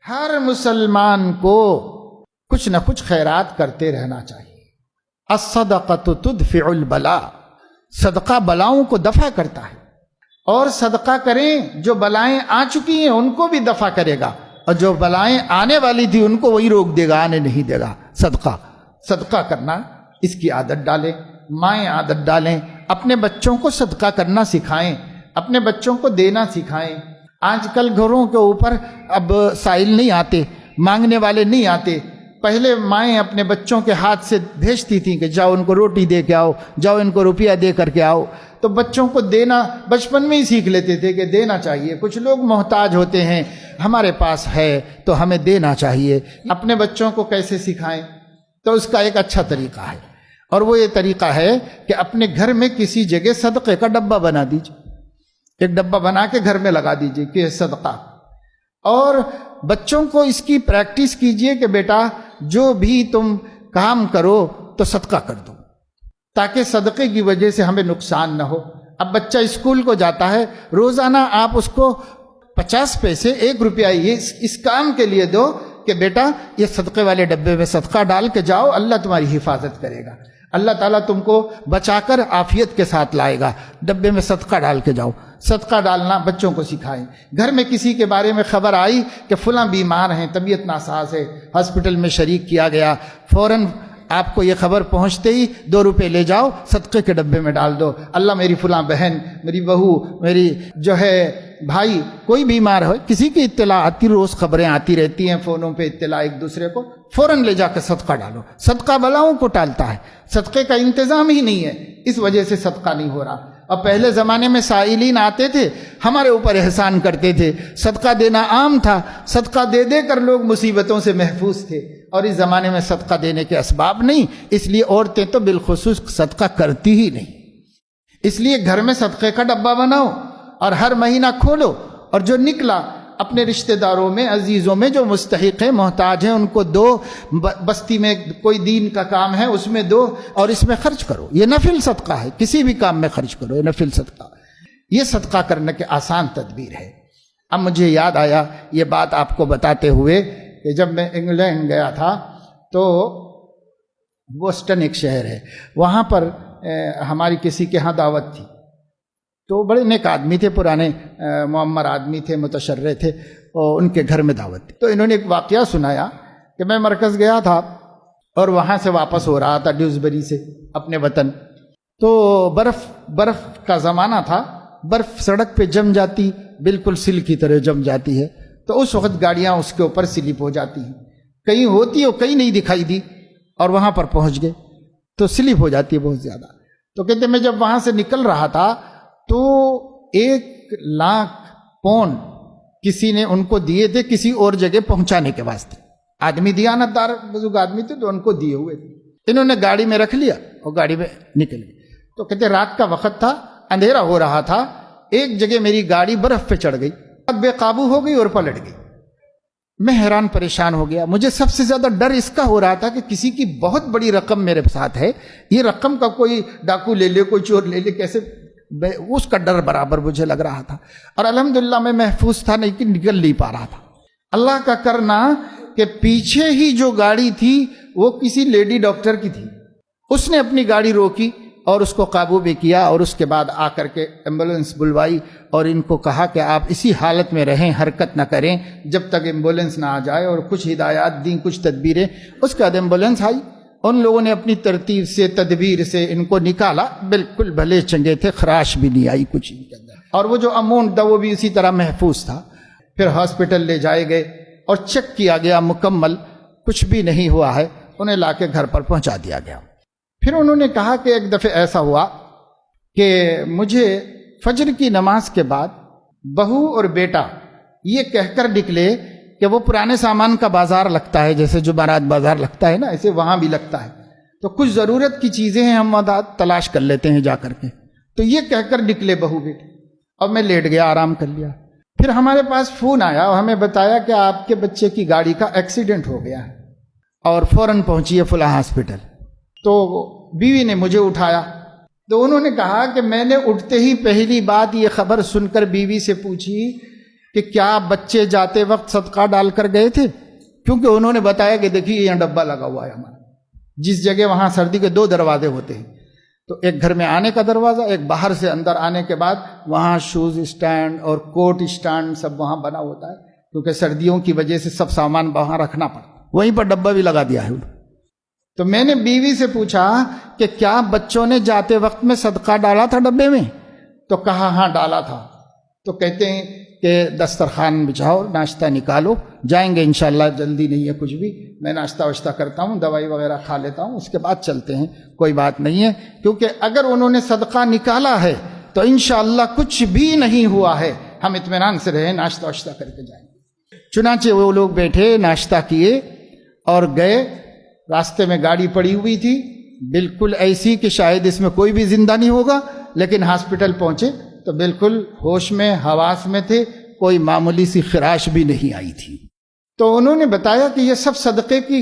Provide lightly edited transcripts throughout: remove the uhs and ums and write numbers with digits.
ہر مسلمان کو کچھ نہ کچھ خیرات کرتے رہنا چاہیے۔ الصدقۃ تدفع البلاء، صدقہ بلاؤں کو دفع کرتا ہے، اور صدقہ کریں، جو بلائیں آ چکی ہیں ان کو بھی دفع کرے گا، اور جو بلائیں آنے والی تھی ان کو وہی روک دے گا، آنے نہیں دے گا۔ صدقہ کرنا، اس کی عادت ڈالیں، مائیں عادت ڈالیں، اپنے بچوں کو صدقہ کرنا سکھائیں، اپنے بچوں کو دینا سکھائیں۔ آج کل گھروں کے اوپر اب سائل نہیں آتے، مانگنے والے نہیں آتے۔ پہلے مائیں اپنے بچوں کے ہاتھ سے بھیجتی تھیں کہ جاؤ ان کو روٹی دے کے آؤ، جاؤ ان کو روپیہ دے کر کے آؤ، تو بچوں کو دینا بچپن میں ہی سیکھ لیتے تھے کہ دینا چاہیے۔ کچھ لوگ محتاج ہوتے ہیں، ہمارے پاس ہے تو ہمیں دینا چاہیے۔ اپنے بچوں کو کیسے سکھائیں؟ تو اس کا ایک اچھا طریقہ ہے، اور وہ یہ طریقہ ہے کہ اپنے گھر میں کسی جگہ صدقے کا ڈبہ بنا دیجیے، ایک ڈبہ بنا کے گھر میں لگا دیجیے کہ یہ صدقہ، اور بچوں کو اس کی پریکٹس کیجئے کہ بیٹا جو بھی تم کام کرو تو صدقہ کر دو، تاکہ صدقے کی وجہ سے ہمیں نقصان نہ ہو۔ اب بچہ اسکول کو جاتا ہے، روزانہ آپ اس کو 50 پیسے 1 روپیہ یہ اس کام کے لیے دو کہ بیٹا یہ صدقے والے ڈبے میں صدقہ ڈال کے جاؤ، اللہ تمہاری حفاظت کرے گا، اللہ تعالیٰ تم کو بچا کر عافیت کے ساتھ لائے گا، ڈبے میں صدقہ ڈال کے جاؤ۔ صدقہ ڈالنا بچوں کو سکھائیں۔ گھر میں کسی کے بارے میں خبر آئی کہ فلاں بیمار ہیں، طبیعت ناساز ہے، ہاسپٹل میں شریک کیا گیا، فوراً آپ کو یہ خبر پہنچتے ہی 2 روپے لے جاؤ، صدقے کے ڈبے میں ڈال دو۔ اللہ میری فلاں بہن، میری بہو، میری جو ہے بھائی کوئی بیمار ہو، کسی کی اطلاع آتی، روز خبریں آتی رہتی ہیں فونوں پہ، اطلاع ایک دوسرے کو، فوراً لے جا کے صدقہ ڈالو۔ صدقہ بلاؤں کو ٹالتا ہے، صدقے کا انتظام ہی نہیں ہے، اس وجہ سے صدقہ نہیں ہو رہا۔ اور پہلے زمانے میں سائلین آتے تھے، ہمارے اوپر احسان کرتے تھے، صدقہ دینا عام تھا، صدقہ دے دے کر لوگ مصیبتوں سے محفوظ تھے۔ اور اس زمانے میں صدقہ دینے کے اسباب نہیں، اس لیے عورتیں تو بالخصوص صدقہ کرتی ہی نہیں۔ اس لیے گھر میں صدقے کا ڈبہ بناؤ اور ہر مہینہ کھولو، اور جو نکلا اپنے رشتہ داروں میں، عزیزوں میں جو مستحق ہیں، محتاج ہیں، ان کو دو۔ بستی میں کوئی دین کا کام ہے اس میں دو، اور اس میں خرچ کرو۔ یہ نفل صدقہ ہے، کسی بھی کام میں خرچ کرو، یہ نفل صدقہ۔ یہ صدقہ کرنے کے آسان تدبیر ہے۔ اب مجھے یاد آیا یہ بات آپ کو بتاتے ہوئے کہ جب میں انگلینڈ گیا تھا تو بوسٹن ایک شہر ہے، وہاں پر ہماری کسی کے ہاں دعوت تھی، تو بڑے نیک آدمی تھے، پرانے معمر آدمی تھے، متشرع تھے، اور ان کے گھر میں دعوت تھی۔ تو انہوں نے ایک واقعہ سنایا کہ میں مرکز گیا تھا اور وہاں سے واپس ہو رہا تھا ڈیوزبری سے اپنے وطن، تو برف کا زمانہ تھا، برف سڑک پہ جم جاتی، بالکل سل کی طرح جم جاتی ہے، تو اس وقت گاڑیاں اس کے اوپر سلپ ہو جاتی ہیں، کہیں ہوتی اور کہیں نہیں دکھائی دی، اور وہاں پر پہنچ گئے تو سلپ ہو جاتی ہے بہت زیادہ۔ تو کہتے میں جب وہاں سے نکل رہا تھا تو 1,00,000 پاؤنڈ کسی نے ان کو دیے تھے کسی اور جگہ پہنچانے کے واسطے، آدمی دیانت دار بزرگ آدمی تھے تو ان کو دیے ہوئے تھے۔ انہوں نے گاڑی میں رکھ لیا اور گاڑی میں نکل گئے۔ تو کہتے رات کا وقت تھا، اندھیرا ہو رہا تھا، ایک جگہ میری گاڑی برف پہ چڑھ گئی، بے قابو ہو گئی اور پلٹ گئی۔ میں حیران پریشان ہو گیا۔ مجھے سب سے زیادہ ڈر اس کا ہو رہا تھا کہ کسی کی بہت بڑی رقم میرے ساتھ ہے، یہ رقم کا کوئی ڈاکو لے لے، کوئی چور لے لے، کیسے، اس کا ڈر برابر مجھے لگ رہا تھا۔ اور الحمدللہ میں محفوظ تھا، لیکن نکل نہیں پا رہا تھا۔ اللہ کا کرنا کہ پیچھے ہی جو گاڑی تھی وہ کسی لیڈی ڈاکٹر کی تھی، اس نے اپنی گاڑی روکی اور اس کو قابو بھی کیا، اور اس کے بعد آ کر کے ایمبولینس بلوائی اور ان کو کہا کہ آپ اسی حالت میں رہیں، حرکت نہ کریں جب تک ایمبولینس نہ آ جائے، اور کچھ ہدایات دیں، کچھ تدبیریں۔ اس کے بعد ایمبولینس آئی، ان لوگوں نے اپنی ترتیب سے، تدبیر سے ان کو نکالا، بالکل بھلے چنگے تھے، خراش بھی نہیں آئی کچھ ان کے اندر، اور وہ جو اماؤنٹ تھا وہ بھی اسی طرح محفوظ تھا۔ پھر ہاسپٹل لے جائے گئے اور چیک کیا گیا، مکمل کچھ بھی نہیں ہوا ہے، انہیں لا کے گھر پر پہنچا دیا گیا۔ پھر انہوں نے کہا کہ ایک دفعہ ایسا ہوا کہ مجھے فجر کی نماز کے بعد بہو اور بیٹا یہ کہہ کر نکلے کہ وہ پرانے سامان کا بازار لگتا ہے، جیسے جمعرات بازار لگتا ہے نا، ایسے وہاں بھی لگتا ہے، تو کچھ ضرورت کی چیزیں ہیں، ہم تلاش کر لیتے ہیں جا کر کے۔ تو یہ کہہ کر نکلے بہو بیٹے، اور میں لیٹ گیا، آرام کر لیا۔ پھر ہمارے پاس فون آیا اور ہمیں بتایا کہ آپ کے بچے کی گاڑی کا ایکسیڈنٹ ہو گیا ہے اور فوراً پہنچیے فلاں ہاسپٹل۔ تو بیوی نے مجھے اٹھایا، تو انہوں نے کہا کہ میں نے اٹھتے ہی پہلی بات یہ خبر سن کر بیوی سے پوچھی کہ کیا بچے جاتے وقت صدقہ ڈال کر گئے تھے؟ کیونکہ انہوں نے بتایا کہ دیکھیے یہاں ڈبہ لگا ہوا ہے ہمارا، جس جگہ وہاں سردی کے 2 دروازے ہوتے ہیں، تو ایک گھر میں آنے کا دروازہ، ایک باہر سے اندر آنے کے بعد وہاں شوز اسٹینڈ اور کوٹ اسٹینڈ سب وہاں بنا ہوتا ہے، کیونکہ سردیوں کی وجہ سے سب سامان وہاں رکھنا پڑتا، وہیں پر ڈبہ بھی لگا دیا ہے۔ تو میں نے بیوی سے پوچھا کہ کیا بچوں نے جاتے وقت میں صدقہ ڈالا تھا ڈبے میں؟ تو کہا ہاں ڈالا تھا۔ تو کہتے ہیں کہ دسترخوان بچھاؤ، ناشتہ نکالو، جائیں گے انشاءاللہ، جلدی نہیں ہے کچھ بھی، میں ناشتہ واشتہ کرتا ہوں، دوائی وغیرہ کھا لیتا ہوں، اس کے بعد چلتے ہیں، کوئی بات نہیں ہے، کیونکہ اگر انہوں نے صدقہ نکالا ہے تو انشاءاللہ کچھ بھی نہیں ہوا ہے، ہم اطمینان سے رہیں، ناشتہ واشتہ کر کے جائیں گے۔ چنانچہ وہ لوگ بیٹھے، ناشتہ کیے اور گئے۔ راستے میں گاڑی پڑی ہوئی تھی، بالکل ایسی کہ شاید اس میں کوئی بھی زندہ نہیں ہوگا، لیکن ہاسپٹل پہنچے تو بالکل ہوش میں، حواس میں تھے، کوئی معمولی سی خراش بھی نہیں آئی تھی۔ تو انہوں نے بتایا کہ یہ سب صدقے کی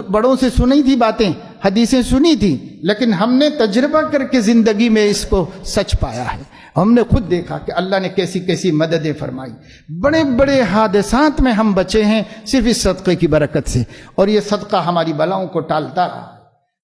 بڑوں سے سنی تھی باتیں، حدیثیں سنی تھی، لیکن ہم نے تجربہ کر کے زندگی میں اس کو سچ پایا ہے۔ ہم نے خود دیکھا کہ اللہ نے کیسی کیسی مددیں فرمائی، بڑے بڑے حادثات میں ہم بچے ہیں صرف اس صدقے کی برکت سے، اور یہ صدقہ ہماری بلاؤں کو ٹالتا رہا۔